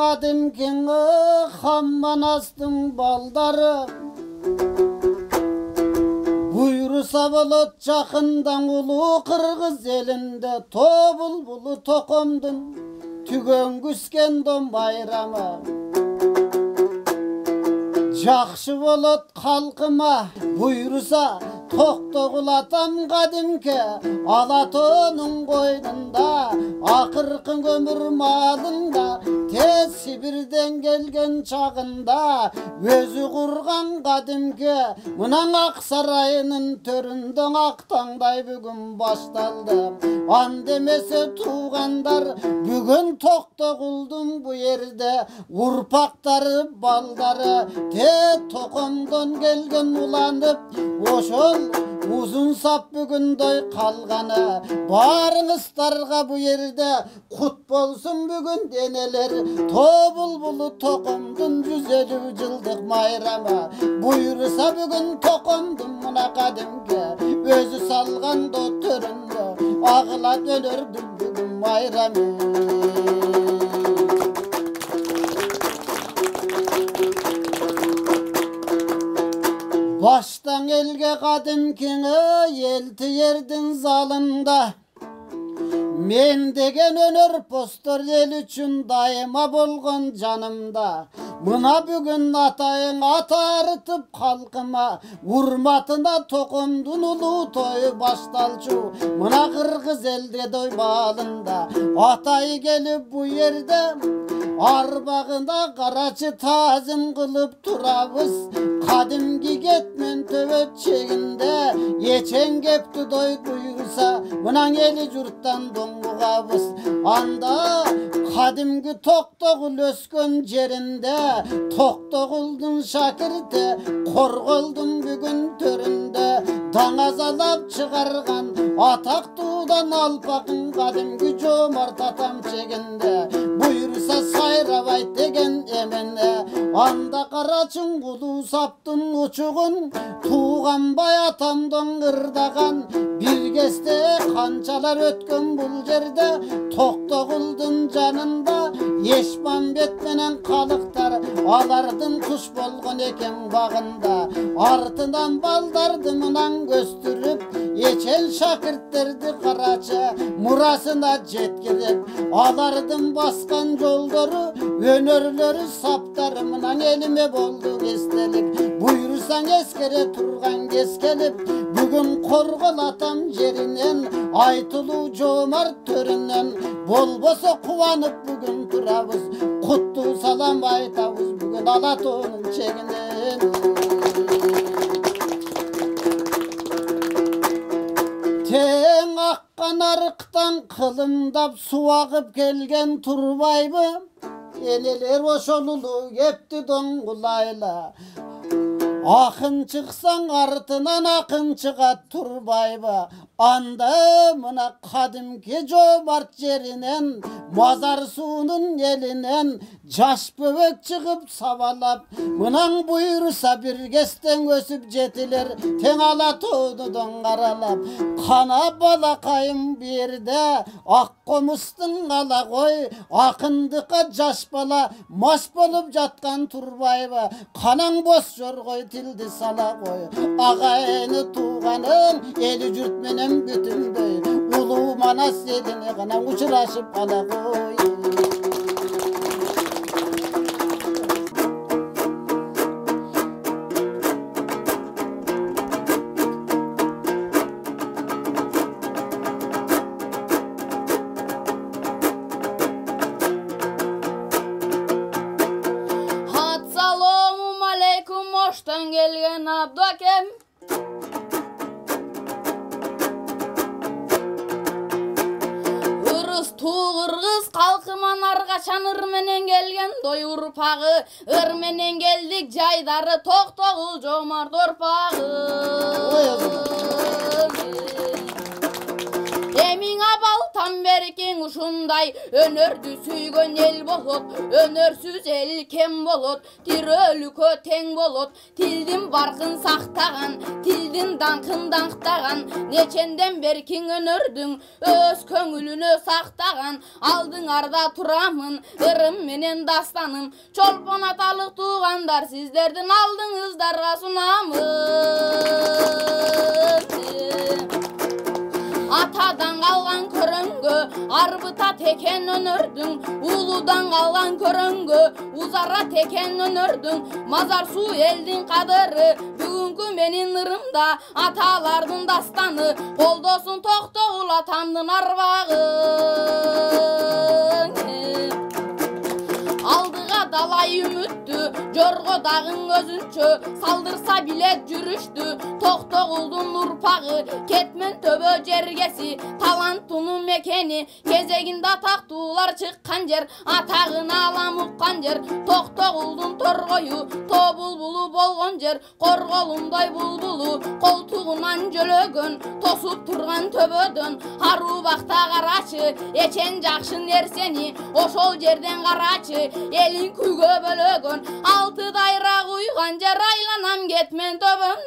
kadimkini hammanastın baldары. Buyursa bulut çakından ulu Kırgız elinde tobul bulu tokomdun tügön küsken don bayramı. Жақшы bulut halkıma buyursa toktogulatam kadimke Alatonun koynunda akırkın ömür malında tez Sibirden gelgen çağında özü kurgan kadimke Mınan Aksarayının töründen aktangday bugün baştaldı. An demese tuğandar bugün toktoguldum bu yerde urpaktarı baldarı te tokomdan gelgen ulanıp oşol uzun sap bugün doy kalganı barınızlarga bu yerde kut bolsun bugün deneler tobul bulu tokomdun 150 yıldık mayramı buyursa bugün tokomdun mına kadimke özü salgan do töründe ağla dönürdüm bugün mayramı. Baştan elge kadimkini elti yerdin zalında Men degen önür postor el üçün daima bolgon canımda. Mına bugün atayın atarıtıp halkıma urmatına tokumdun ulu toy baştalçu. Mına Kırgız elde doy balında atay gelip bu yerde arbağında karaçı tazim kılıp turabız. Kadimki getmen tövet çeginde geçen gepti doy duyursa mınan eli jurttan donguğabız. Anda kadimki toktogul öskön jerinde toktoguldun şakirte korgoldun bugün töründe dangazalap çıkargan atak tuğdan alpakın kadimki jomart atam çeginde buyursa sayravayt degen emene anda karaçın kulu saptın uçuğun tuğan bayatamdan ırdagan bir keste kançalar ötkün bul jerde toktoguldun canında yeşman betmenen kalıktar alardın kuş bolgon eken bağında artından baldardımınan göstürüp geçen şakirtlerdi karaça murasına jetkirip alardım baskan yolları önörleri saptarımınan elime boldu estelik buyursan eskere turgan keskelip bugün korgulatam jerinen aytulu jomart törünen bolbosa kuvanıp bugün turabız kutlu salam aytabız bugün Alatonun çeginen. Ten akkan arıktan kılımdap su akıp gelgen turbaybı eneler oşolulu gepti dongulayla akın çıksan artından akın çıkat turbayba anda mına kadimki jomart jerinen mazar suunun elinen jaş böbek çıkıp savalap mınan buyursa bir kesten ösüp jetiler ten Alatonudan karalap kana balakayım bir yerde ak komustun ala koy akındıka jaş bala mas bolup jatkan turbayba kanan bos jorgoy tildi sala koy agayını tuğanın eli jürtmenen bütün köy ulu manas eline kana uçuraşıp ala koy. Assalamu aleykum hoştan gelgen abdakem. Tuğırgız kalkıman argaçan ırmenen gelgen doy urpağı ırmenen geldik jaydarı toktogul jomart orpağı Эмиң абал там беркең ушундай өнөрдү сүйгөн эл болот, өнөрсүз эл кем болот, тирөлүккө тең болот. Тилдин баркын сактаган, тилдин даңкын даңктаган, неченден беркиң өнөрдүң өз көңүлүнө сактаган. Алдыңарда турамын, ырым менен дастаным, чолпон аталык туугандар, сиздердин алдыңыздарга сунамын. Атадан калган көрөңгө, арбыта текен өнөрдүң, улудан калган көрөңгө, узара текен өнөрдүң, мазар суу элдин кадыры, бүгүнкү менин ырымда аталардын дастаны, колдосун Токтогул атамдын арбагын. Алдыга далай үмүттү, жорго дагың өзүнчө, салдырса билет жүрүштү, Токтогулдун урпагы, кетмен төбө жергеси, таланттунун мекени, кезегинде атактуулар чыккан жер, атагын алам уккан жер, Токтогулдун торгою, тоо булбулу болгон жер, корголундай булбулу, колтугунан жөлөгөн, тосуп турган төбөдөн, аруу бакта карачы, эчен жакшы нерсени, ошол жерден карачы, элин күйгө бөлөгөн, алты дайра куйган жер, айланам кетмен төбөмдөн.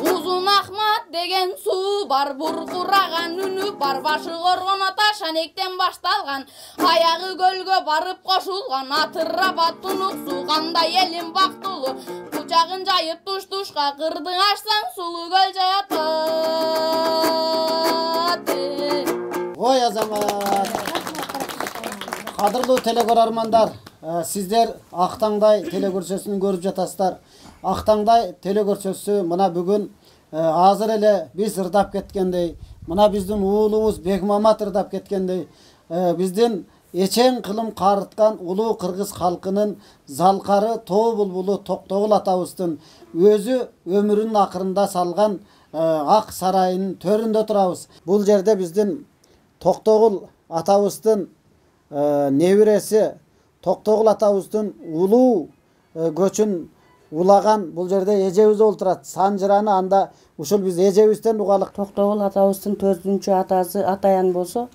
Узун Ахмат деген суу бар, буркураган үнү бар, башы коргон ата шанектен башталган, аягы көлгө барып кошулган, атырабат тунук суу, кандай элим бактылуу, кучагын жайып туш-тушка, кырдың ачсаң сулуу көл жатат. Ой азамат. Кадырлуу телекөрөрмандар, сиздер Актаңдай телекөрсөсүн көрүп жатасыздар. Актаңдай телекөрсөсү мына бүгүн азыр эле биз ырдап кеткендей, мына биздин уулубуз Бекмамат ырдап кеткендей, биздин эчең кылым карыткан улуу кыргыз халкынын залкары тоо булбулу Токтогул атабыздын өзү өмүрүнүн акырында салган Ак сарайынын төрүндө турабыз. Бул жерде биздин Токтогул атабыздын небиреси, Токтогул атабыздын улуу көчүн улаган бул жерде эжебиз олтурат. Санжыраны анда ушул биз эжебизден угалык. Токтогул атабыздын 4-чү атасы Атаян болсо,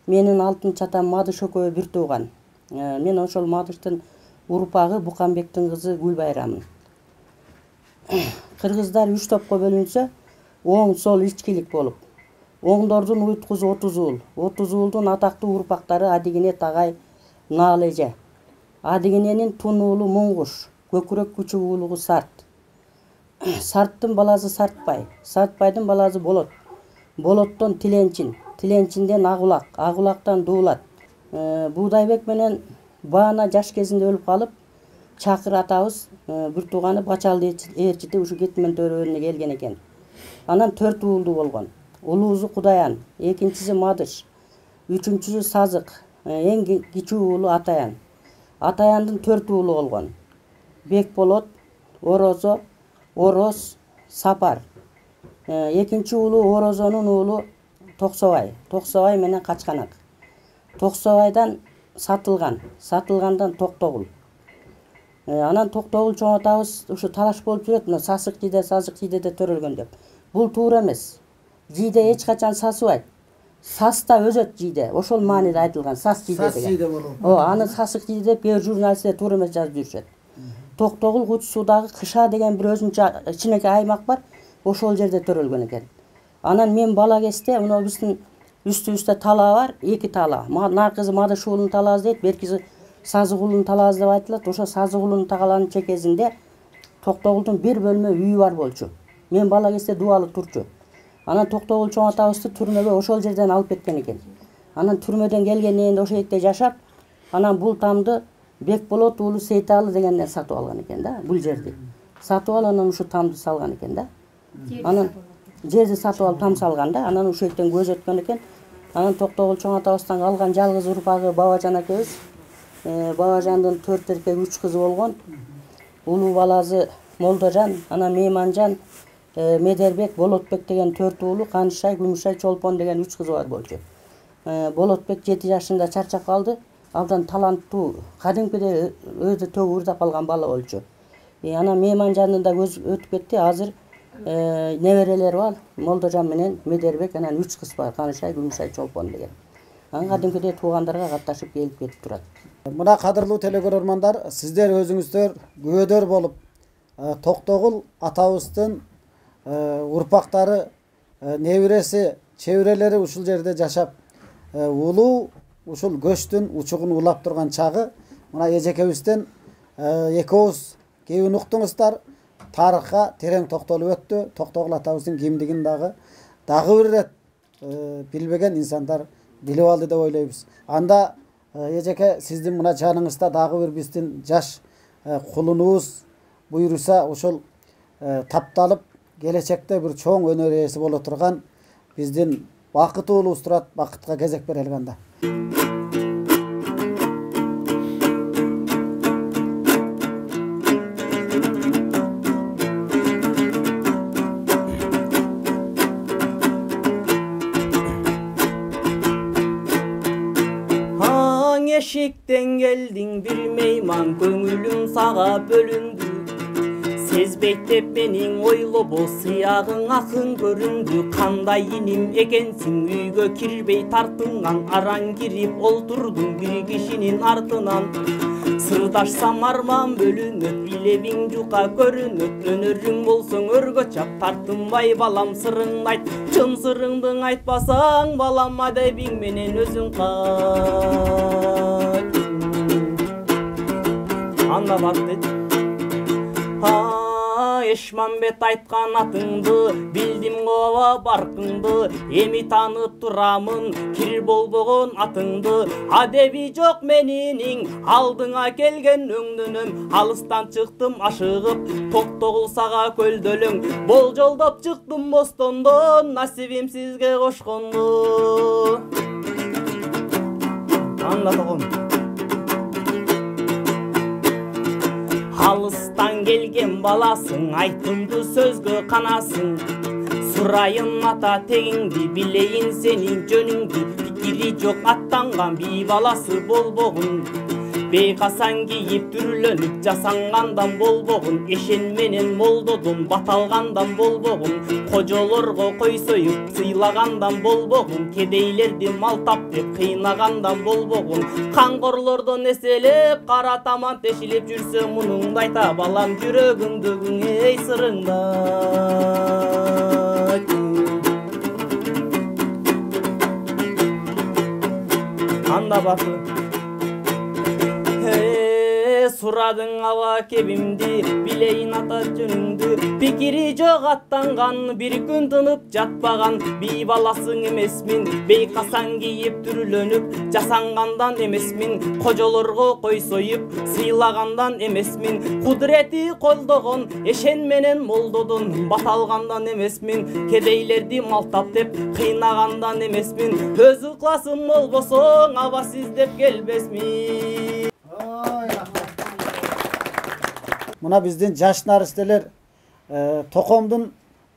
менин 6-чы атам Мадыш экөө бир тууган. Мен ошол Мадыштын урпагы Буканбектин кызы Гүлбайраммын. Кыргыздар 3 топко бөлүнсө, оң сол ичкилик болуп, оңдордун уйткузу 30 уул, 30 уулдун атактуу урпактары Адигине тагай Наалеже, Адигиненин тун уулу Муңгуш, көкүрөк күчү уулугу Сарт. Сарттын баласы Сартбай, Сартбайдын баласы Болот, Болоттон Тиленчин, Тиленчинден Агулак, Агулактан Дуулат. Буудайбек менен Баана жаш кезинде өлүп калып, Чакыр атабыз бир тууганы Бачалды ээрчити ушу Кетмен төрөлүнө келген экен. Анан 4 уулду болгон. Улуусу Кудаян, экинчиси Мадыш, үчүнчүсү Сазык, эң кичүү уулу Атаян. Атаяндын 4 уулу болгон. Бекболот, Орозо, Ороз, Сапар. Экинчи уулу Орозонун уулу Токсобай, Токсобай менен Качканак. Токсобайдан сатылгандан Токтогул. Анан Токтогул чоң атабыз ушу талаш болуп жүрөт, мына Сасык жийде төрөлгөн деп. Бул туура эмес. Жийде эч качан сасыбайт. Саста өзөт жийде. Ошол мааниде айтылган сас жийде деген. Аны Сасык жийде деп бир журналисттер туура эмес жазып жүрүшөт. Токтогул кучусудагы Кыша деген бир өзүнчө кичинекей аймак бар. Ошол жерде төрөлгөн экен. Анан мен бала кезде мына биздин үстүбүздө талаа бар, 2 талаа. Наркызы Мадыш уулунун талаасы дейт, беркиси Сазык уулунун талаасы деп айтылат. Ошо Сазык уулунун талаанын чекесинде Токтогулдун бир бөлмө үйү бар болчу. Мен бала кезде дубалык турчу. Анан Токтогул чоң атабызды түрмөгө ошол жерден алып кеткен экен. Анан түрмөдөн келгенден ошол жерде жашап, анан бул тамды Бекболот уулу Сейталы дегенден сатып алган экен да, бул жерди. Сатып алып анан ушу тамды салган экен да. Анан жерди сатып алып там салган да, анан ошол жерден көз өткөн экен. Анан Токтогул чоң атабыздан калган жалгыз урпагы Бабажан экебиз. Бабажандын 4 эркек 3 кызы болгон. Улуу баласы Молдожан, анан Мейманжан, Медербек, Болотбек деген 4 уулу, Канышай, Күмүшай, Чолпон деген 3 кызы бар болчу. Болотбек 7 жашында чарчап калды. Абдан таланттуу, кадимкиде өзү төгүп ырдап калган бала болчу. Анан Мейманжандын да көз өтүп кетти. Азыр неберелери бар. Молдожан менен Медербек, анан 3 кыз бар. Канышай, Күмүшай, Чолпон деген. Кадимкидей туугандарга катташып келип кетип турат. Мына кадырлуу телекөрөрмандар, сиздер өзүңүздөр күбөдөр болуп, Токтогул атабыздын урпактары, небиреси, чебирелери ушул жерде жашап, улуу ушул көчтүн учугун улап турган чагы, мына эжекебизден экөөбүз кийин уктуңуздар, тарыхка терең токтолуп өттү. Токтогул атабыздын кимдигин дагы бир ирет билбеген инсандар билип алды деп ойлойбуз. Анда эжеке, сиздин мына жаныңызда дагы бир биздин жаш кулунубуз буйруса ушул тапталып келечекте бир чоң өнөр ээси боло турган биздин Бакыт уулубуз турат. Бакытка кезек берели анда. Eşikten geldin bir meyman, köngülüm sağa bölündü. Sezbeytep menin oylobo sıyağın akın göründü. Kanday inim ekensin, üygö kirbey tartıngan. Aran girip olturdun bir kişinin ardынан. Sırdaşsam arman bölünüp, ilebin juka görünüp. Önörün bolsun örgö çap, tartınbay balam sırrın ayt. Çın sırrыңдың айтпасаң, балам адебиң менен өзүң кайт. Анда бак дейт. Эшмамбет айткан атыңды, билдим кооба баркыңды. Эми таанып турамын, кир болбогон атыңды. Адеби жок менинин, алдыңа келген өңдүнүм. Алыстан чыктым ашыгып, Токтогул сага көлдөлөң. Болжолдоп чыктым Бостондон, насибим сизге кошконду. Анда тогон. Алыстан келген баласың, айтымды сөзгө канасың. Сурайын ата тегиңди, билейин сенин жөнүңдү. Пикири жок аттанган бий баласы болбогун. Бейкасан кийип түрлөнүп жасангандан болбогун. Эшен менен молдодун баталгандан болбогун. Кожолорго кой союп сыйлагандан болбогун. Кедейлерди малтап деп кыйнагандан болбогун. Каңгорлордон эселеп кара таман тешилип жүрсө мунуңду айта балам жүрөгүңдөгүң эй сырыңда. Анда баты сурадың ала кебимди, билейин ата жөнүңдү. Пикири жок аттанган, бир күн тынып жатпаган. Бий баласың эмесмин, бейкасан кийип түрүлөнүп жасангандан эмесмин. Кожолорго кой союп сыйлагандан эмесмин. Кудурети колдогон эшен менен молдодон баталгандан эмесмин. Кедейлерди малтап деп кыйнагандан эмесмин. Өзү классым болбосоң аба сиздеп келбесмин. Мына биздин жаш наристелер токомдун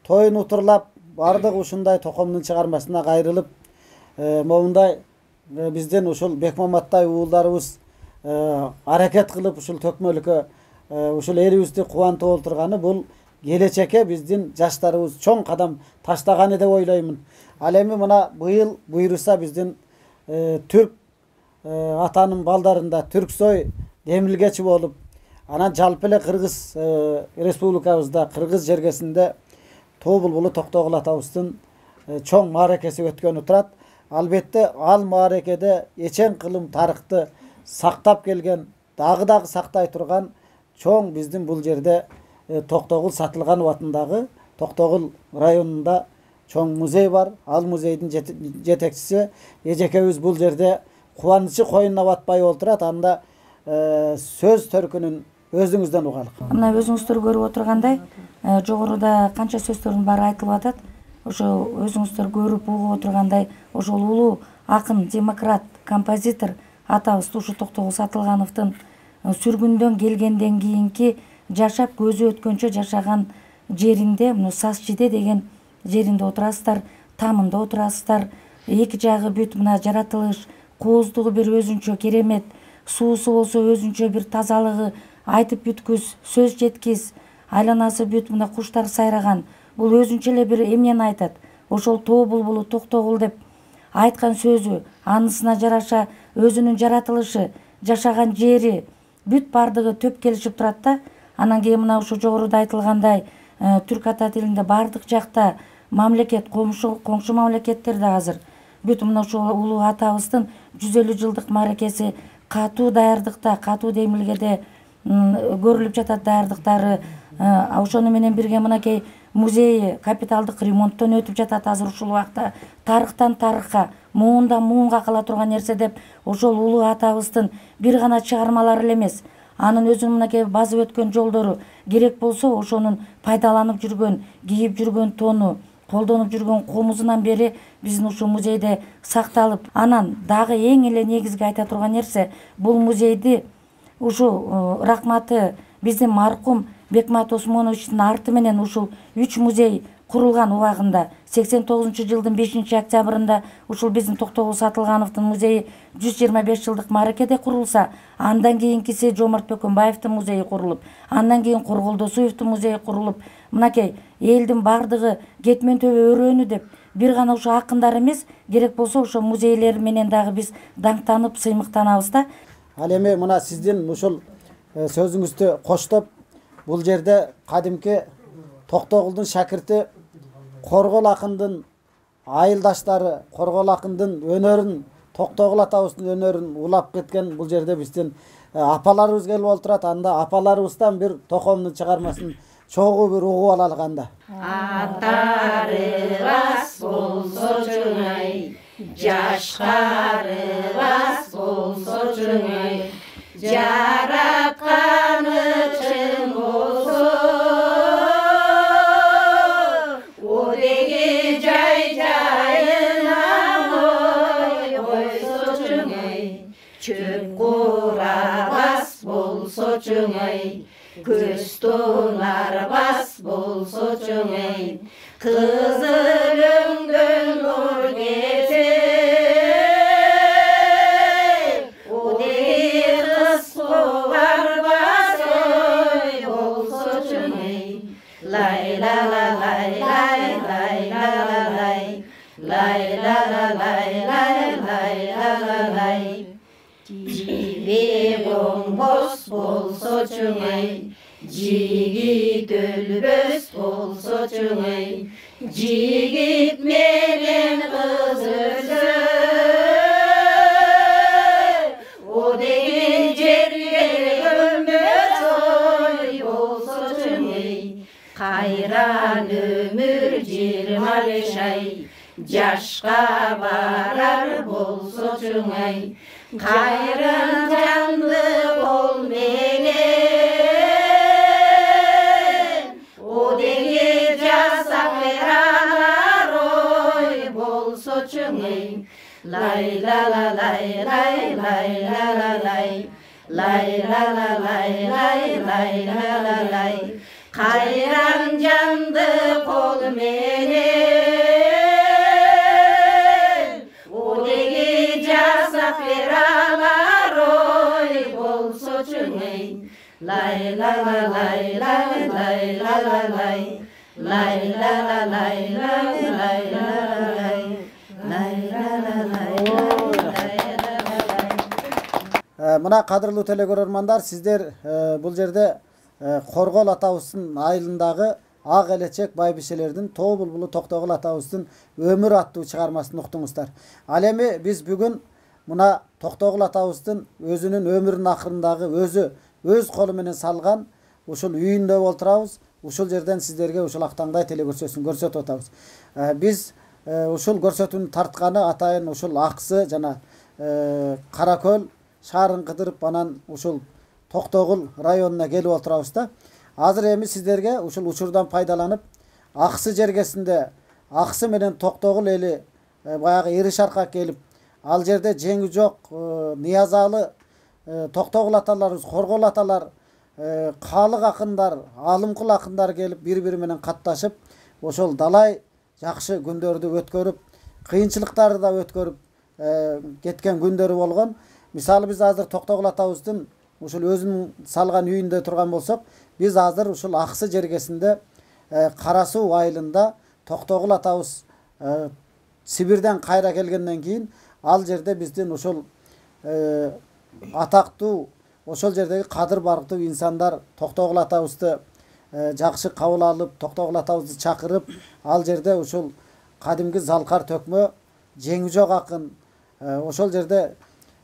тоюн утурлап, бардык ушундай токомдун чыгармасына кайрылып, момундай биздин ушул Бекмаматтай уулдарыбыз аракет кылып ушул төкмөлүккө ушул элибизди кубантып олтурганы бул келечекке биздин жаштарыбыз чоң кадам таштаганы деп ойлоймун. Ал эми мына быйыл буйруса биздин түрк атанын балдарында Түрксой демилгечи болуп, анан жалпы эле Кыргыз республикабызда Кыргыз жергесинде Тоо булбулу Токтогул атабыздын чоң мааракеси өткөнү турат. Албетте ал мааракеде эчен кылым тарыхты сактап келген, дагы сактай турган чоң биздин бул жерде Токтогул Сатылганов атындагы Токтогул районунда чоң музей бар. Ал музейдин жетекчиси эжекебиз бул жерде кубанычы коюнуна батпай олтурат. Анда сөз төркүнүн өзүңүздөн угалык. Мына өзүңүздөр көрүп отургандай, жогоруда канча сөздөрдүн баары айтылып атат. Ошо өзүңүздөр көрүп угуп отургандай, ошол улуу акын, демократ, композитор атабыз ушу Токтогул Сатылгановдун сүргүндөн келгенден кийинки жашап көзү өткөнчө жашаган жеринде, мына Сасчиде деген жеринде отурасыздар, тамында отурасыздар. Эки жагы бүт мына жаратылыш, кооздугу бир өзүнчө керемет, суусу болсо өзүнчө бир тазалыгы, айтып бүткүс, сөз жеткиз, айланасы бүт мына куштар сайраган. бул өзүнчө эле бир эмнени айтат. Ошол тоо булбулу токтогул деп айткан сөзү, анысына жараша өзүнүн жаратылышы, жашаган жери бүт бардыгы төп келишип турат да. Анан кийин мына ушу жогоруда айтылгандай түрк ата тилинде бардык жакта мамлекет, коңшу мамлекеттерде азыр бүт мына ушул улуу атабыздын 150 жылдык мааракеси катуу даярдыкта, катуу демилгеде көрүлүп жатат даярдыктары. Ошону менен бирге мынакей музей капиталдык ремонттон өтүп жатат азыр ушул убакта. Тарыхтан тарыхка, муундан муунга кала турган нерсе деп ошол улуу атабыздын бир гана чыгармалары эле эмес, анын өзүнүн мынакей басып өткөн жолдору, керек болсо ошонун пайдаланып жүргөн, кийип жүргөн тону, колдонуп жүргөн комузунан бери биздин ушул музейде сакталып. Анан дагы эң эле негизги айта турган нерсе, бул музейди ушул рахматы биздин маркум Бекмат Осмоновичтин арты менен ушул 3 музей курулган убагында 89-жылдын 5-октябрында ушул биздин Токтогул Сатылгановдун музейи 125 жылдык мааракеде курулса, андан кийинкиси Жомарт Бөкөнбаевдин музейи курулуп, андан кийин Коргол Досуевдин музейи курулуп, мынакей элдин бардыгы кетмен төбө өрөөнү деп бир гана ушу акындар эмес, керек болсо ошо музейлер менен дагы биз даңктанып, сыймыктанабыз да. Ал эми мына сиздин ушул сөзүңүздү коштоп, бул жерде кадимки Токтогулдун шакирти Коргол акындын айылдаштары, Коргол акындын өнөрүн, Токтогул атабыздын өнөрүн улап кеткен бул жерде биздин апаларыбыз келип отурат. Анда апаларыбыздан бир токомдун чыгармасын чогуу бир угуп алалы канда. Атарыбас болсо чоңой, жашкарыбас болсо чоңой, жаратканы чын болсо, одеги жай-жайына койсо чоңой, чөп курабас болсо чоңой, көз тонарбас болсо чоңой, кызыл өңдөн нур кете, одеги кыз барбас болсо чоңой, лай ла ла лай лай лай ла ла лай, лай ла ла лай лай лай ла ла лай. Жибе боңбос болсо чоңой, жигит өлбөс болсо чоңой, жигит менен кыз өлсө, одеги жерге көмбөс болсо чоңой, кайран өмүр 25 ай, жашка барар болсо чоңой, кайран жанды кол менен, одеги жасап бералар болсо чоңой, лай ла ла лай лай лай ла ла лай, лай ла ла лай лай лай ла ла лай, кайран жанды кол менен, одеги жасап бералар болсо чоңой, лай ла ла лай лай лай ла ла лай, лай ла ла лай лай лай ла ла лай, лай ла ла лай лай лай ла ла лай. Мына кадырлуу телекөрөрмандар, сиздер бул жерде Коргол атабыздын айылындагы ак элечек байбишелердин тоо булбулу Токтогул атабыздын өмүр аттуу чыгармасын уктуңуздар. Ал эми биз бүгүн мына Токтогул атабыздын өзүнүн өмүрүнүн акырындагы өзү өз колу менен салган ушул үйүндө отурабыз. Ушул жерден сиздерге ушул Актаңдай телекөрсөтүүсүн көрсөтүп атабыз. Биз ушул көрсөтүүнү тартканы атайын ушул Аксы жана Каракөл шаарын кыдырып анан ушул Токтогул районуна келип отурабыз да. Азыр эми сиздерге ушул учурдан пайдаланып Аксы жергесинде Аксы менен Токтогул эли баягы ири шаркка келип, ал жерде жеңи жок Ниязалы Токтогул аталарыбыз, Коргол аталар, каалык акындар, алымкул акындар келип бири-бири менен катташып, ошол далай жакшы күндөрдү өткөрүп, кыйынчылыктарды да өткөрүп кеткен күндөрү болгон. Мисалы биз азыр Токтогул атабыздын ушул өзүнүн салган үйүндө турган болсок, биз азыр ушул Аксы жергесинде Кара Суу айылында Токтогул атабыз Сибирден кайра келгенден кийин ал жерде биздин ошол атактуу ошол жердеги кадыр барктуу инсандар Токтогул атабызды жакшы кабыл алып, Токтогул атабызды чакырып, ал жерде ошол кадимки Залкар төкмө жеңи жок акын ошол жерде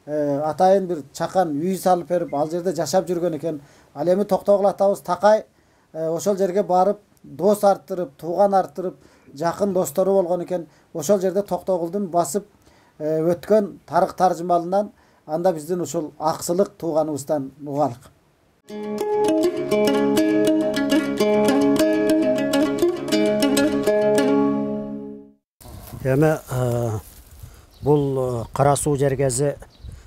атайын бир чакан үй салып берип, ал жерде жашап жүргөн экен. Ал эми Токтогул атабыз такай ошол жерге барып, дос арттырып, тууган арттырып, жакын достору болгон экен. Ошол жерде Токтогулдун басып өткөн тарых таржымалынан анда биздин ушул аксылык тууганыбыздан угалык. Эми бул Кара Суу жергези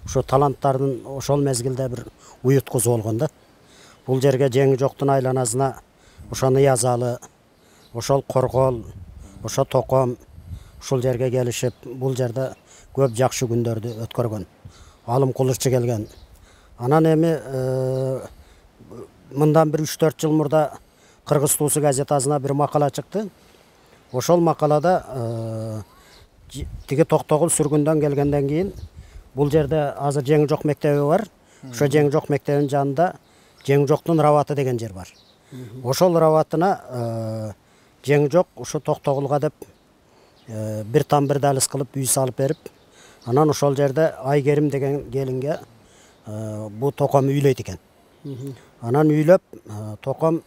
ошо таланттардын ошол мезгилде бир уюткузу болгон да. Бул жерге жеңи жоктун айланасына ошо Ниязалы, ошол Коргол, ошо Током ушул жерге келишип, бул жерде көп жакшы күндөрдү өткөргөн. Алым Кулурчу келген. Анан эми мындан бир 3-4 жыл мурда Кыргыз Туусу газетасына бир макала чыкты. Ошол макалада тиги Токтогул сүргүндөн келгенден кийин бул жерде азыр жеңи жок мектеби бар. Ошо жеңи жок мектебинин жанында жеңи жоктун Раваты деген жер бар. Ошол Раватына жеңи жок ошо Токтогулга деп бир там бир далыс кылып үй салып берип, анан ошол жерде Айгерим деген келинге бу Током үйлөйт экен. Анан үйлөп Током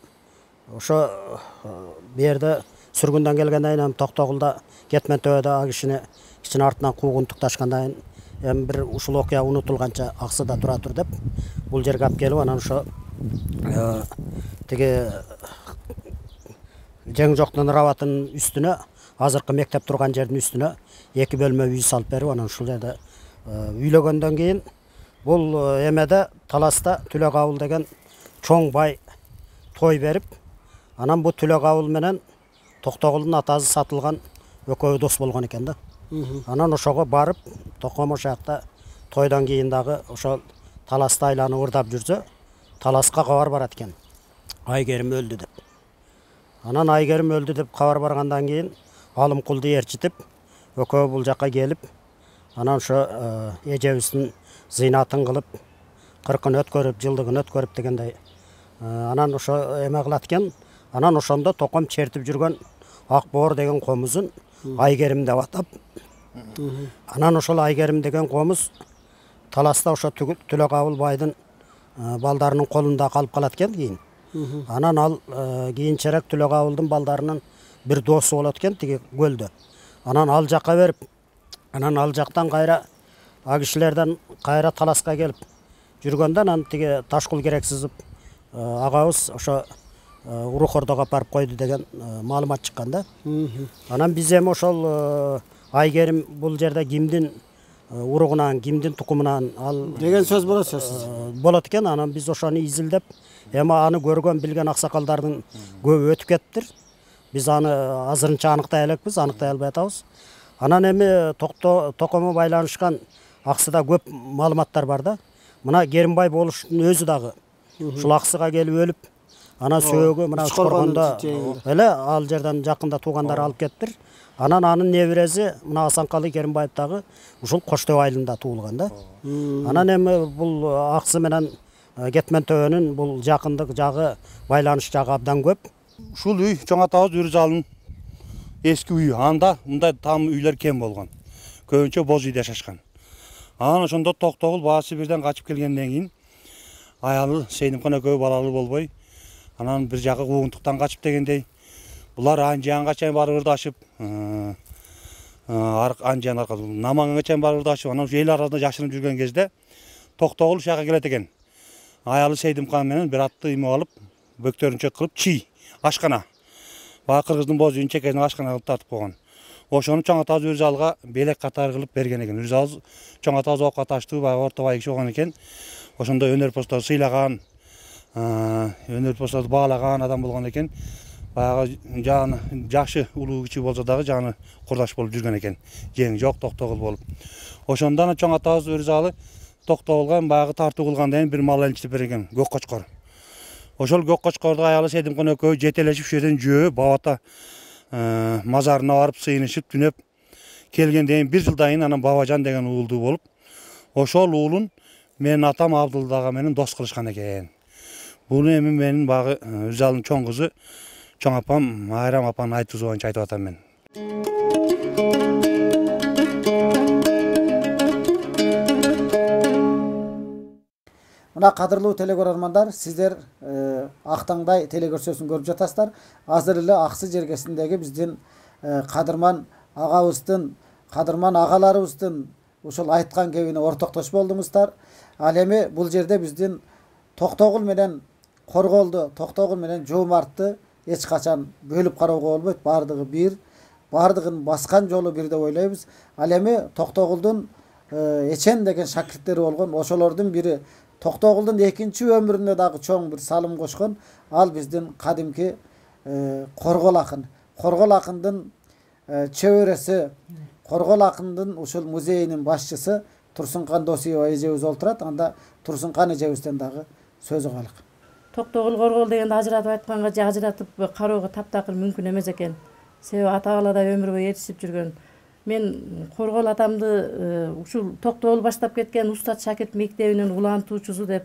ошо бу жерде сүргүндөн келгенден кийин Токтогулда Кетмен төбөдө ал кишини кичине артынан куугунтукташкандан кийин эми бир ушул окуя унутулганча аксыда тура тур деп бул жерге алып келип, анан ошо тиги жеңи жоктун Раватынын үстүнө, азыркы мектеп турган жердин үстүнө 2 бөлмө үй салып берип, анан ушул жерде үйлөгөндөн кийин бул эмеде Таласта Түлө Кабыл деген чоң бай той берип, анан бу Түлө Кабыл менен Токтогулдун атасы сатылган экөө дос болгон экен да. Анан ошого барып, Током ошо жакта тойдон кийин дагы ошол Таласты айланып ырдап жүрсө, Таласка кабар барат экен. Айгерим өлдү деп. Анан Айгерим өлдү деп кабар баргандан кийин Алым Кулду ээрчитип, экөө бул жакка келип, анан ошо эжебиздин зыйнатын кылып, 40-ын өткөрүп, жылдыгын өткөрүп дегендей. Анан ошо эме кылат экен. Анан ошондо Током чертип жүргөн Ак Боор деген комузун Айгерим деп атап. Анан ошол Айгерим деген комуз Таласта ошо Түлө Кабыл байдын балдарынын колунда калып калат экен кийин. Анан ал кийинчерээк Түлө Кабылдын балдарынын бир досу болот экен тиги көлдө. Анан ал жакка берип, анан ал жактан кайра а кишилерден кайра Таласка келип жүргөндө, анан тиги Ташкул Керексизов агабыз ошо Урухордого апарып койду деген маалымат чыккан да. Анан биз эми ошол Айгерим бул жерде кимдин уругунан, кимдин тукумунан ал деген сөз болот сөзсүз. Болот экен. Анан биз ошону изилдеп, эми аны көргөн билген аксакалдардын көбү өтүп кетиптир. Биз аны азырынча аныктай элекпиз, аныктай албай атабыз. Анан эми Токомго байланышкан аксыда көп маалыматтар бар да. Мына Керимбай болуштун өзү дагы ушул аксыга келип өлүп, анан сөөгү мына Учкоргондо эле ал жерден жакында туугандар алып кетиптир. Анан анын небереси мына Асанкалы Керимбаев дагы ушул Коштөө айылында туулган да. Анан эми бул аксы менен Кетмен төбөнүн бул жакындык жагы, байланыш жагы абдан көп. Ушул үй чоң атабыз Үрүзалынын эски үйү. Анда мындай там үйлөр кем болгон. Көбүнчө боз үйдө жашашкан. Анан ошондо Токтогул Баа Сибирден качып келгенден кийин аялы Сейнимхан экөө балалуу болбой, анан бир жагы куугунтуктан качып дегендей, булар Анжиянга чейин барып ырдашып, Анжиян аркасы Наманганга чейин барып ырдашып, анан эл арасында жашырынып жүргөн кезде Токтогул ушул жака келет экен. Аялы Сейдимхан менен бир атты имеп алып, бөктөрүнчө кылып чий, ашкана. Баа кыргыздын боз үйүнүн чекесине ашкана кылып тартып койгон. Ошону чоң атабыз Үрүзалга белек катары кылып берген экен. Үрүзал чоң атабыз окка таштуу, баягы орто бай киши болгон экен. Ошондо өнөр постор сыйлаган, өнөр посторду баалаган адам болгон экен. Баягы жаны жакшы улуу кичи болсо дагы жаны курдаш болуп жүргөн экен. Жеңи жок Токтогул болуп. Ошондон чоң атабыз Үрүзалы Токтогулга баягы тартуу кылгандан кийин бир мал энчитип берген, көк кочкор. Ошол көк кочкорду аялы Сейдимкан экөө жетелешип ушул жерден жөө бабата мазарына барып сыйынышып түнөп келгенден кийин 1 жылдан кийин анан Бабажан деген уулду болуп, ошол уулун менин атам Абдулда менен дос кылышкан экен. Буну эми менин багы Үзалдын чоң кызы, чоң апам Айрам апанын айтуусу боюнча айтып атам мен. Мына кадырлуу телекөрөрмандар, сиздер Актаңдай телекөрсөсүн көрүп жатасыздар. Азыр эле Аксы жергесиндеги биздин кадырман агабыздын, кадырман агаларыбыздын ушул айткан кебине ортоктош болдуңуздар. Ал эми бул жерде биздин Токтогул менен Корголду, Токтогул менен Жоомартты эч качан бөлүп кароого болбойт. Бардыгы бир, бардыгын баскан жолу бир деп ойлойбуз. Ал эми Токтогулдун Эчен деген шакирттери болгон, ошолордун бири Токтогулдун экинчи өмүрүнө дагы чоң бир салым кошкон. Ал биздин кадимки Коргол акын. Коргол акындын чөбөрөсү, Коргол акындын ушул музейинин башчысы Турсункан Досиева эжебиз олтурат. Анда Турсункан эжебизден дагы сөз угайлык. Токтогул Коргол дегенди ажыратып айтканга же ажыратып кароого таптакыр мүмкүн эмес экен. Себеби ата-баладай өмүр бою этишип жүргөн. Мен Коргол атамды ушул Токтогул баштап кеткен устат шакирт мектебинин улантуучусу деп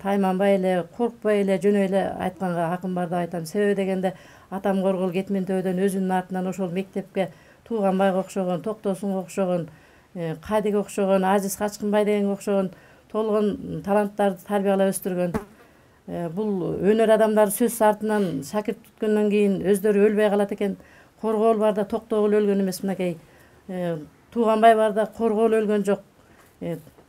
тайманбай эле, коркпой эле, жөнөй эле айтканга акын бар деп айтам. Себеби дегенде атам Коргол Кетмен Төбөдөн өзүнүн артынан ошол мектепке Тууганбайга окшогон, Токтосунга окшогон, Кадиге окшогон, Азиз Качкынбай дегенге окшогон толгон таланттарды тарбиялап өстүргөн. Бул өнөр адамдары сөз артынан шакирт түткөндөн кийин өздөрү өлбөй калат экен. Коргол барда Токтогул өлгөн эмес мынакей. Тууганбай барда Коргол өлгөн жок.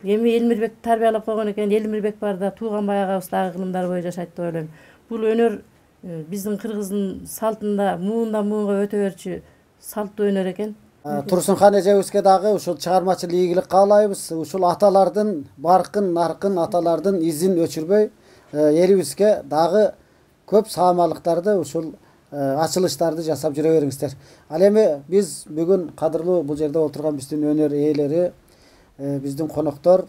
Эми Элмирбек тарбиялап койгон экен. Элмирбек барда Тууганбай агабыз дагы кылымдар бою жашайт деп ойлойм. Бул өнөр биздин кыргыздын салтында муундан муунга өтө берчү салттуу өнөр экен. Турсунхан эжебизге дагы ушул чыгармачыл ийгилик каалайбыз. Ушул аталардын баркын, наркын, аталардын изин өчүрбөй элибизге дагы көп саамалыктарды ушул ачылыштарды жасап жүрө бериңиздер. Ал эми биз бүгүн кадырлуу бул жерде отурган биздин өнөр ээлери, биздин коноктор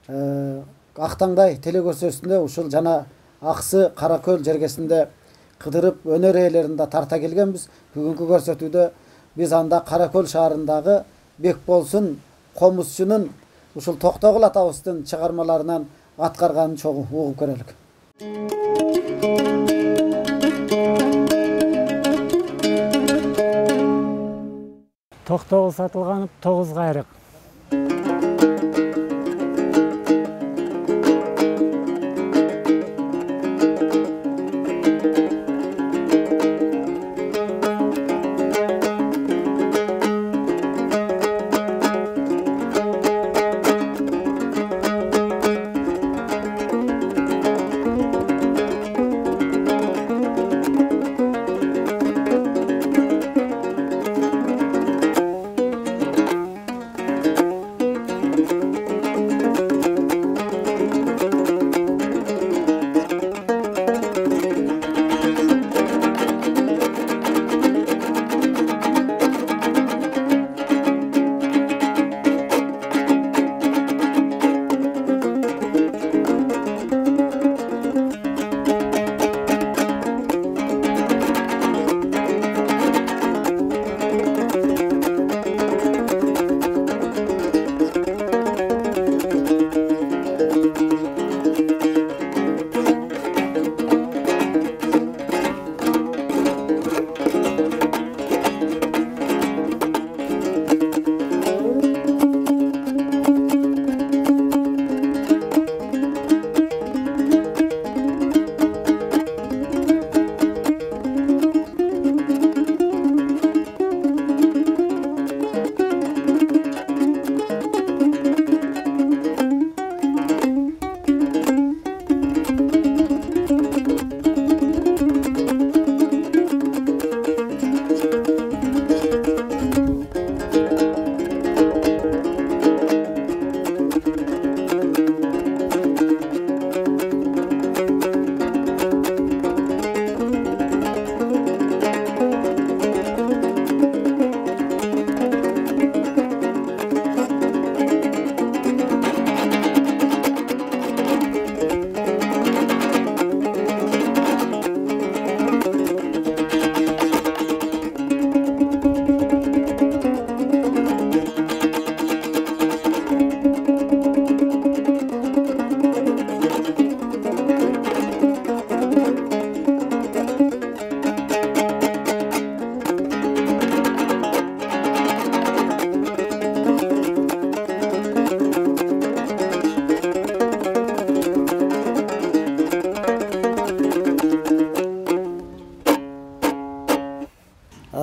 Актаңдай телекөрсөсүндө ушул жана Аксы Каракөл жергесинде кыдырып өнөр ээлерин да тарта келгенбиз. Бүгүнкү көрсөтүүдө биз анда Каракөл шаарындагы Бекболсун комузчунун ушул Токтогул атабыздын чыгармаларынан аткарганын чогуу угуп көрөлүк. Токтогул Сатылганов 9 кайрык.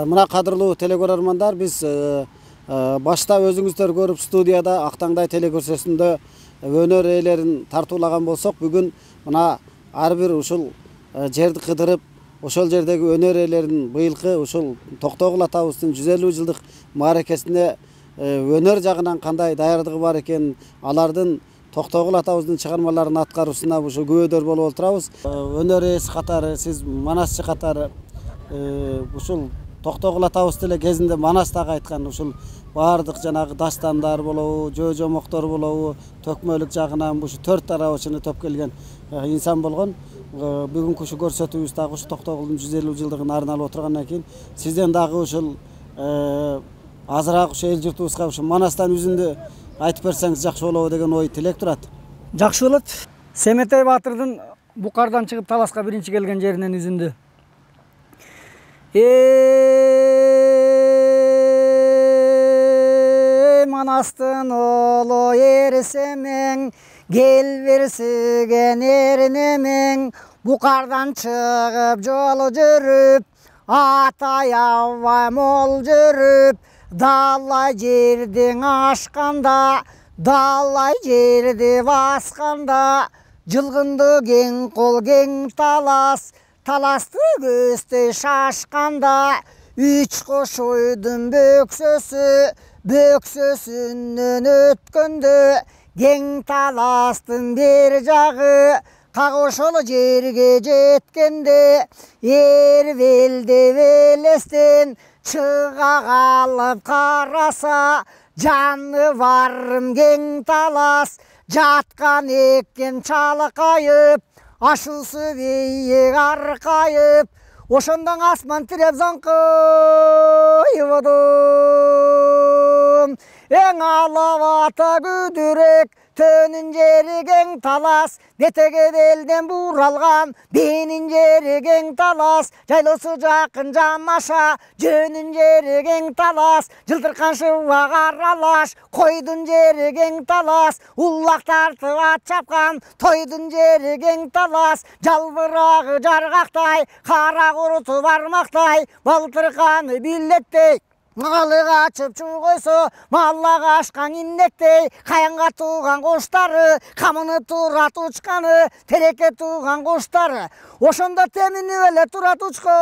Мына кадырлуу телекөрөрмандар, биз башта өзүңүздөр көрүп студияда Актаңдай телекөрсөсүндө өнөр ээлерин тартуулаган болсок, бүгүн мына ар бир ушул жерди кыдырып, ошол жердеги өнөр ээлерин быйылкы ушул Токтогул атабыздын 150 жылдык мааракесине өнөр жагынан кандай даярдыгы бар экен, алардын Токтогул атабыздын чыгармаларын аткаруусуна ушу күбөдөр болуп отурабыз. Өнөр ээси катары, сиз манасчы катары ушул Токтогул атабыз деле кезинде Манастагы айткан ушул баардык жанагы дастандар болобу, жөө-жомоктор болобу, төкмөлүк жагынан ушу 4 тарабычыны төп келген инсан болгон. Бүгүнкү ушу көрсөтүүбүз дагы ушу Токтогулдун 150 жылдыгын арналып отургандан кийин сизден дагы ушул азыраак ушу эл журтубузга ушу Манастан үзүндү айтып берсеңиз жакшы болобу деген ой тилек турат. Жакшы болот. Семетей баатырдын Букардан чыгып Таласка биринчи келген жеринен үзүндү. Манастын олу эрсемең, кел берсиген эрнемең, Букардан чыгып жолу жүрүп, атай аябай мол жүрүп, далай жердин ашканда, далай жерди басканда, жылгынды кең кол кең талас, таласты көздөй шашканда, үч кош ойдун бөксөсүнөн өткөндө, кең таластын бер жагы, кагошол жерге жеткенде, белде белестен чыга калып караса, жаныбарым кең талас, жаткан экен чалкайып, ашуусу бийик аркайып, ошондон асман тиреп заңкайып одум. Эң алабата күдүрөк, төнүн жери кең талас, бетеге белден буралган, бенин жери кең талас, жайлоосу жакын жамаша, жөнүн жери кең талас, жылтыркан шыбак аралаш, койдун жери кең талас, улак тартып ат чапкан, тойдун жери кең талас, жалбырагы жаргактай, кара куруту бармактай, балтырканы биллеттей, малыга чөпчү койсо, маллага ашкан иннектей, каянга тууган коштары, камыны турат учканы, тереке тууган коштары, ошондо теминип эле турат учканың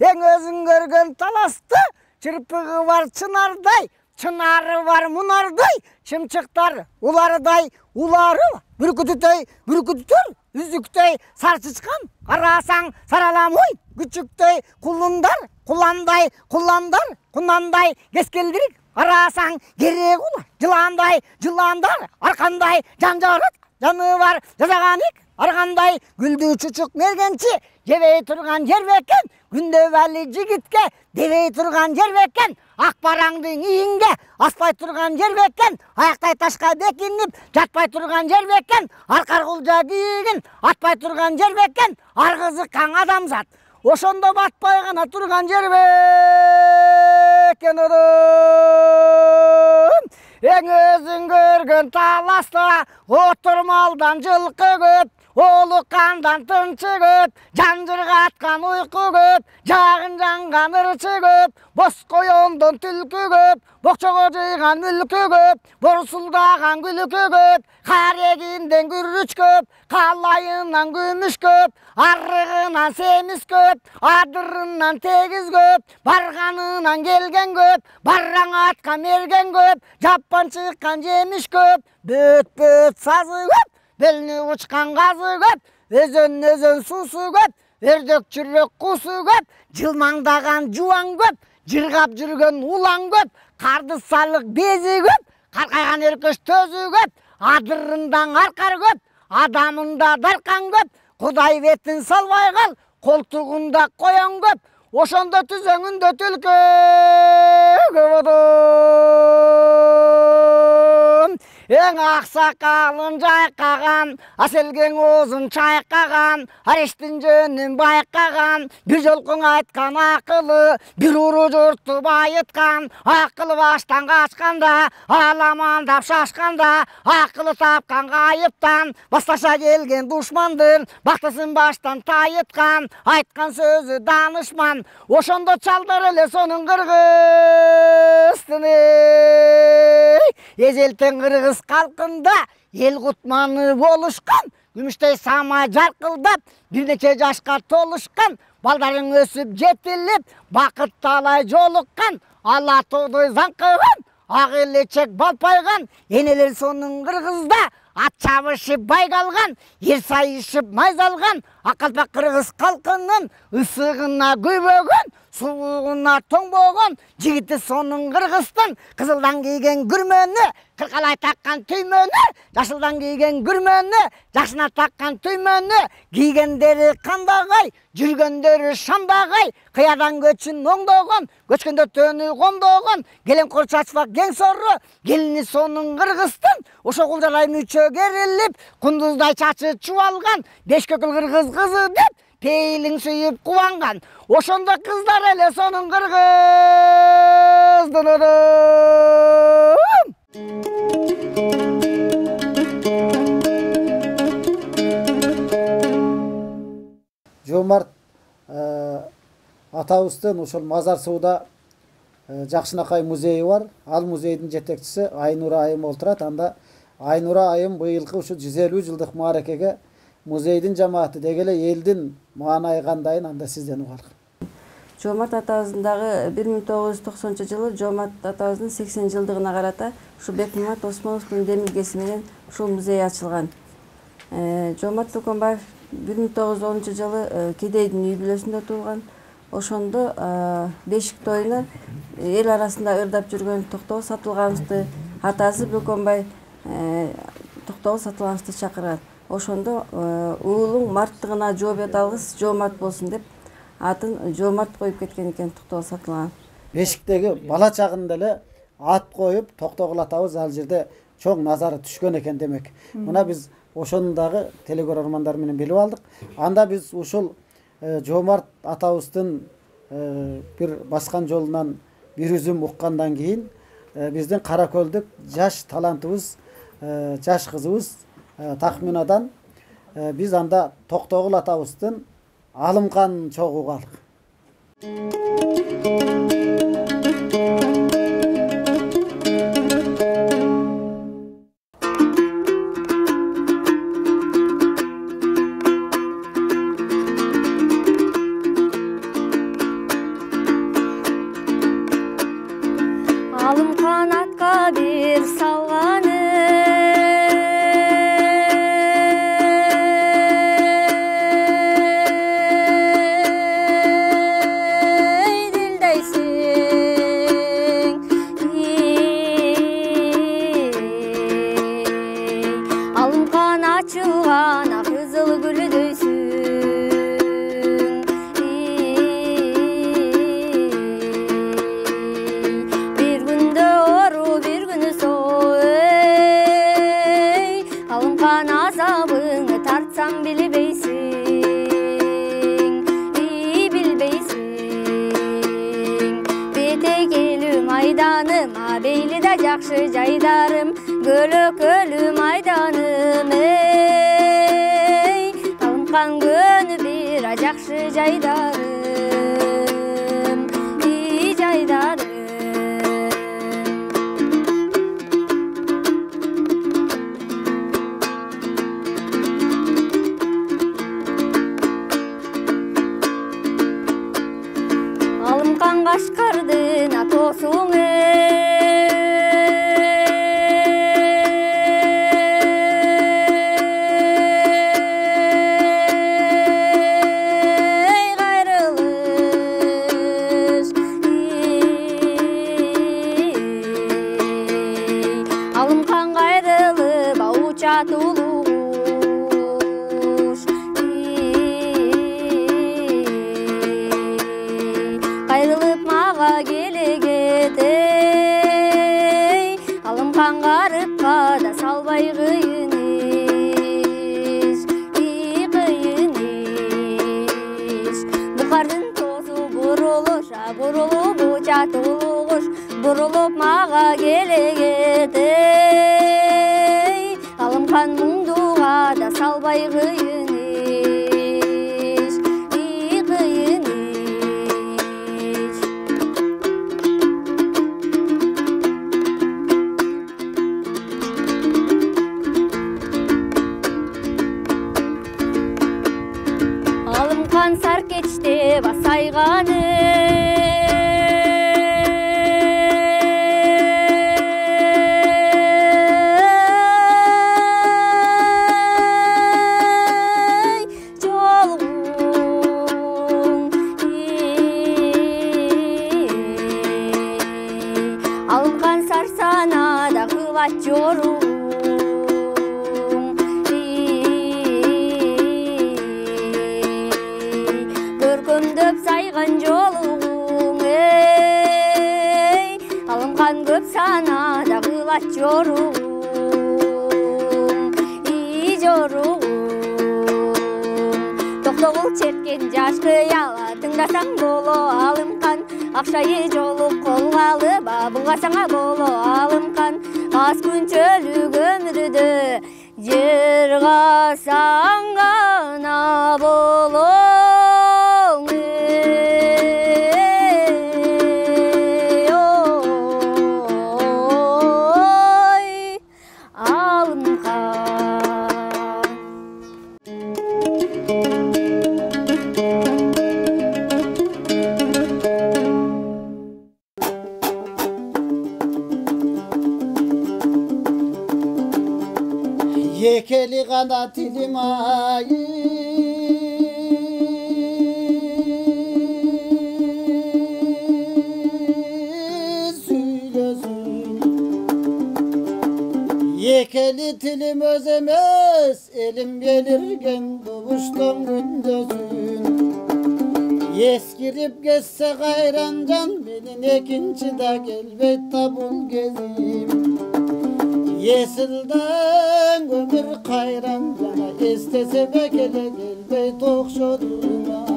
эң өзүң көргөн таласты, чырпыгы бар чынардай, чынары бар мунардай, чымчыктар улардай, улары бүркүтүтөй, бүркүтүтөр үзүктөй, сарчычкан карасаң сараламой, күчүктөй кулундар, куландай, куландар, кунандай, кескелдирик карасаң керек улар, жыландай, жыландар, аркандай, жанжарык, жаны бар, жазаганик, аргандай, гүлдүү чучук мергенчи, жебей турган жер бекен, күндө бали жигитке, дебей турган жер бекен, ак бараңдын ийинге, аспай турган жер бекен, аяктай ташка бекинип, жатпай турган жер бекен, аркар кулжа кийигин, атпай турган жер бекен, аргызыккан адамзат, ошондо батпай гана турган жер бекен одум. Эң өзүң көргөн таласта, отурмалдан жылкы көп, олуккандан тынчы көп, жанжыргаткан уйку көп, жагын жанган ырчы көп, боз коёндон түлкү көп, бокчого жыйган мүлкү көп, борсулдаган күлкү көп, карегинден күрүч көп, калайынан күмүш көп, арыгынан семиз көп, адырынан тегиз көп, барганынан келген көп, бараң атка мерген көп, жаппан чыккан жемиш көп, бөт сазы көп, белине учкан газы көп, өзөн суусу көп, өрдөк жүрөк кусу көп, жылмаңдаган жубан көп, жыргап жүргөн улан көп, карды салык бези көп, каркайган өркөш төзү көп, адырындан аркар көп, адамында даркан көп, Кудай бетин салбай кал, колтугунда коян көп, ошондо түзөңүндө түлкү көп одум. Eң ақсақалын жайқаған, Аселген озын чайқаған, Арештің жөнін байқаған, бір жолқың айтқан ақылы, бір ұры жұртты байытқан, ақылы баштан қашқанда, аламандап шашқанда, ақылы тапқан ғайыптан, басташа келген дұшмандың, бақтысын баштан тайытқан, айтқан сөзі данышман, ошондо чалдар эле сонун кыргыздын. Ежелтен кыргыз калкында эл кутманы болушкан, күмүштөй самай жаркылдап, бир нече жашка толушкан, балдарың өсүп жетилип, бакыт талай жолуккан, ала тоодой заңкыган, ак элечек балпайган, энелер сонун кыргызда ат чабышып байгалган, ер сайышып майзалган, акалпак кыргыз калкынын ысыгына күйбөгөн, суығына тоңбоған, жігіті сонун кыргыздын, кызылдан кийген күрмөнү, кыркалай таккан түймөнү, жашылдан кийген күрмөнү, жакшына таккан түймөнү, кийгендери кандагай, жүргөндөрү шамдагай, кыядан көчүн оңдогон, көчкөндө төнү кондогон, келем кор чачпак кең сору, келини сонун кыргыздын, ошо кулжалай мүчө керилип, кундуздай чачы чубалган, беш көкүл кыргыз кызы деп, пейлин сүйүп кубанган, ошондо кыздар эле сонун кыргыздын өрүм. Жомарт атабыздын ошол Мазар сууда Жакшынакай музейи бар. Ал музейдин жетекчиси Айнура айым болуп турат. Анда Айнура айым быйылкы ушу 150 жылдык мааракеге музейдин жамааты дегеле элдин маанайы кандайын анда сизден угайлык. Жомарт атабыздын дагы 1990 жылы Жомарт атабыздын 80 жылдыгына карата ушу Бекмамат Осмоновдун демилгеси менен ушул музей ачылган. Жомарт Тукумбаев 1910 жылы Кедейдин үй бүлөсүндө туулган. Ошондо бешик тоюна эл арасында ырдап жүргөн Токтогул Сатылгановду атасы Бөкөнбай Токтогул Сатылгановду чакырган. Ошондо уулуң марттыгына жообет алгыс, Жомарт болсун деп атын Жомарт коюп кеткен экен Токтогул Сатылганов. Бешиктеги бала чагында эле ат коюп Токтогул атабыз ал жерде чоң назары түшкөн экен демек. Мына биз ошону дагы телекөрөрмандар менен билип алдык. Анда биз ушул Жомарт атабыздын бир баскан жолунан бир үзүм уккандан кийин биздин Кара Көлдүк жаш талантыбыз, жаш кызыбыз Тахминадан биз анда Токтогул атабыздын Алымкан чогуу калдык. Алымкан атка бир салганы Жакшы жайдарым, көлөкөлүү майданым, Алымкан көнү бир жакшы жайдарым, жайдарым. Алымкан Кашкардын атосуң кайрылып мага келегет, Алымкан гарыпка да сар кечте басайганы алынган сарсанада кылат жоруң көркөмдөп сайган жолуң алынган көп санада кылат жоруң жоруң токтогул черткен жаш кыяла тыңдасаң боло алымкан акчайы жолу колго алып булгасаңа боло алымкан аз күнчөлүк өмүрдө жыргасаң гана болоң ой алымкан Yekeli gana tilim ayı söylesin Yekeli tilim özemez elim belirgen doğuştan gündözün Eskirip geçse gayran can benim ikinci de gelbey tabul gezim Yesilden ömür kayran cana istese bekele gelbey tokşoduma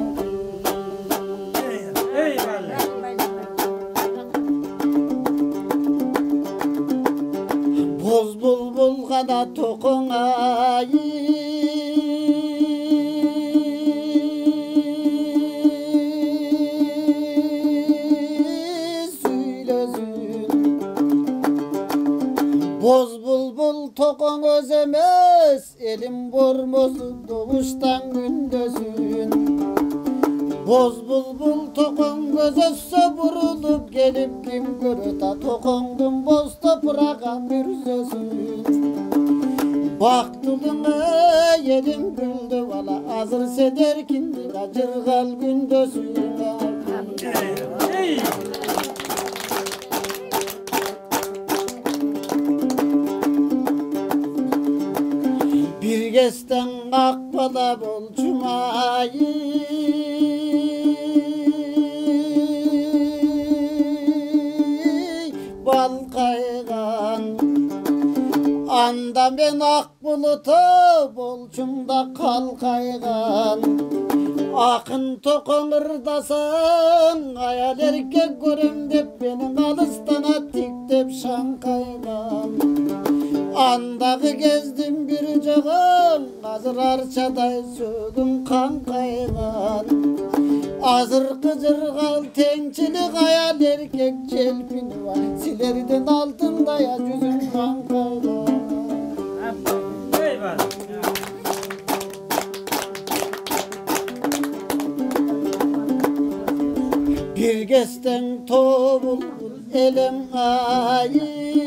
Boz bulbul gana tokun ayı Boz bulbul tokon özemez elim bormozun doğuştan gündözün Boz bulbul tokon gözösse vurulup gelip kim görür ta tokondun boz toprağa bir sözün Baktılına elim güldü valla hazır sederkindi acırgal gündözün Bir gesten akbala bol cumayı bal kaygan Anda ben ak bulutu bolçumda kal kaygan Akın tokon ırdasan ayal erkek görüm dep benim alыстana tiktep şan kaygan Andağı gezdim bir cağım Hazır arçaday sögüm kan kaygan Hazır kıcırgal tençilik hayal erkek çelpini var Silerden altında ya yüzüm kan kaygan Bir gesten tovul elem ayı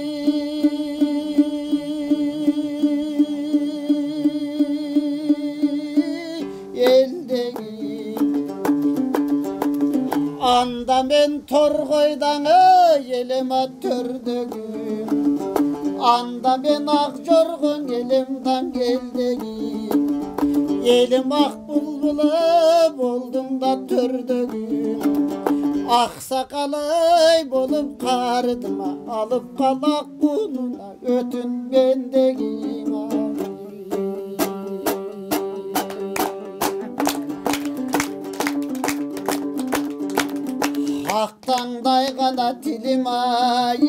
Anda ben torgoydan elime tördөгüm Anda ben ak jorgon elimden geldegim Elim ak bulbula boldum da tördөгüm Aksakalay bolup kardıma alıp kalak kununa ötün bendegim Aktangday gana tilim ayı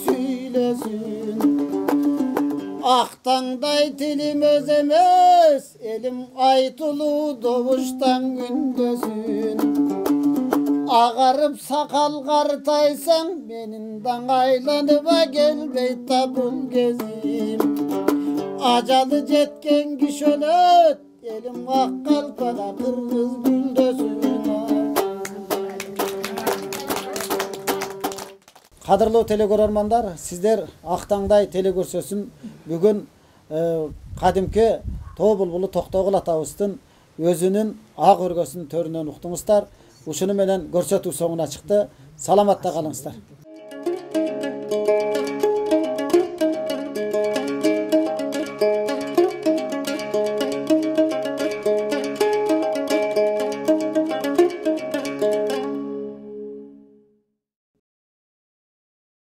söylesin Aktangday tilim özemez elim aytulu doğuştan gündözün Ağarıp sakal kartaysan benim dangaylanıma gelbey tabul gezim Acalı jetken kişölet, elim kalpada kırmız güldösün. Kadırlı telegörörmanдар, sizler Ақтаңдай телегөрсөсүн бүгүn кадимки Тоо булбулу Токтогул атабыздын өзүнүн ак өргөсүнүн төрүнөн уктуңуздар. Ушуну менен көрсөтүү соңуна чыкты. Саламатта калыңыздар.